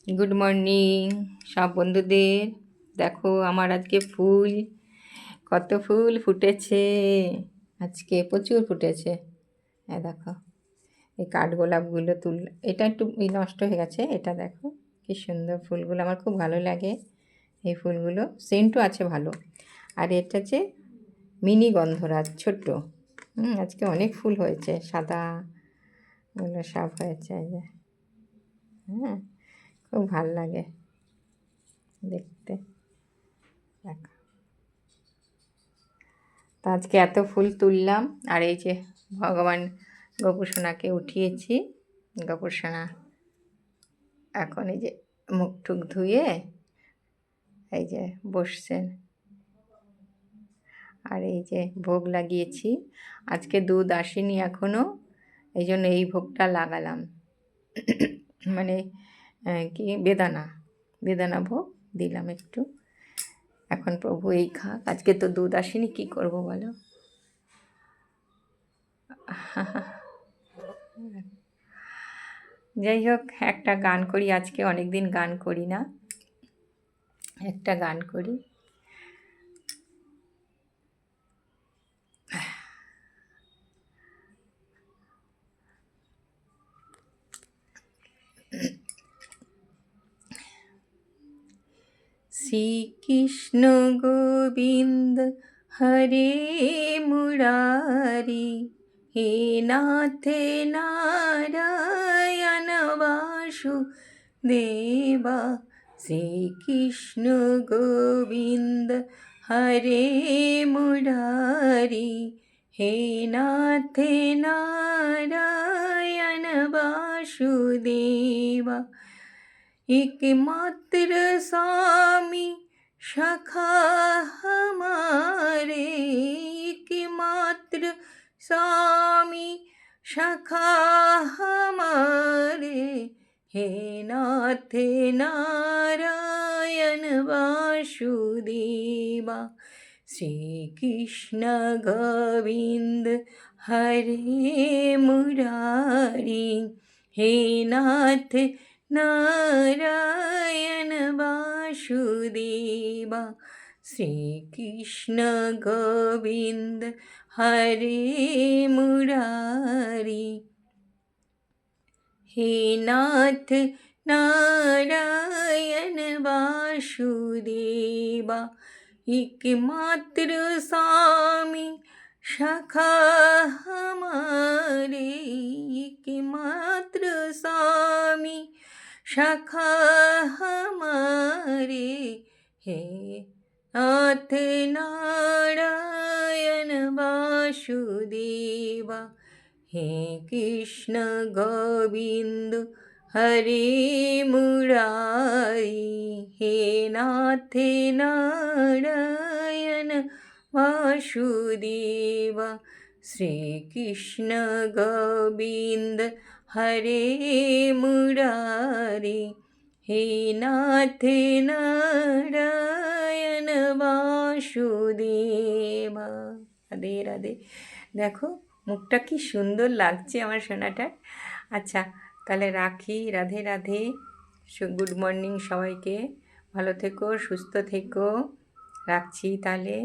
Good morning সব বন্ধুদের। দেখো আমার আজকে ফুল, কত ফুল ফুটেছে। আজকে প্রচুর ফুটেছে। হ্যাঁ দেখো, এই কাঠগোলাপগুলো এটা একটু নষ্ট হয়ে গেছে। এটা দেখো কি সুন্দর ফুলগুলো, আমার খুব ভালো লাগে এই ফুলগুলো। সেন্টও আছে ভালো। আর এটা যে মিনি গন্ধরাজ ছোট্ট। আজকে অনেক ফুল হয়েছে, সাদা গুলো সব হয়েছে। এই যে হ্যাঁ, খুব ভাল লাগে দেখতে। দেখো, তো আজকে এত ফুল তুললাম। আর এই যে ভগবান গোপুসোনাকে উঠিয়েছি। গোপুসোনা এখন এই যে মুখ টুক ধুয়ে এই যে বসছেন। আর এই যে ভোগ লাগিয়েছি। আজকে দুধ আসেনি এখনও, এই জন্য এই ভোগটা লাগালাম। মানে কি বেদানা ভোগ দিলাম একটু। এখন প্রভু এই খাক, আজকে তো দুধ আসেনি, কী করবো বলো। যাই হোক, একটা গান করি আজকে, অনেক দিন গান করি না, একটা গান করি। শ্রীকৃষ্ণ গোবিন্দ হরে মুরারি, হে নাথ নারায়ণ বাসুদেবা। শ্রীকৃষ্ণ গোবিন্দ হরে মুরারি, হে নাথ নারায়ণ বাসুদেবা। एकमात्र स्वामी सखा हमारे, एकमात्र स्वामी सखा हमारे, हे नाथ नारायण वासुदेवा। श्री कृष्ण गोविंद हरे मुरारी, हे नाथ नारायण वासुदेवा। श्री कृष्ण गोविंद हरे मुरारी, हे नाथ नारायण वासुदेवा। एकमात्र स्वामी सखा हमारे, एकमात्र स्वामी सखा हमारे, हे नाथ नारायण वासुदेवा। हे कृष्ण गोविंद हरे मुरारी, हे नाथ नारायण वासुदेवा। श्री कृष्ण गोविंद हरे मुरारी, हे नाथ नारायण वासुदेवा। राधे राधे। দেখো মুখটা কি সুন্দর লাগছে আমার সোনাটার। আচ্ছা তাহলে রাখি, রাধে রাধে। গুড মর্নিং সবাইকে, ভালো থেকো, সুস্থ থেকো, রাখছি তাহলে।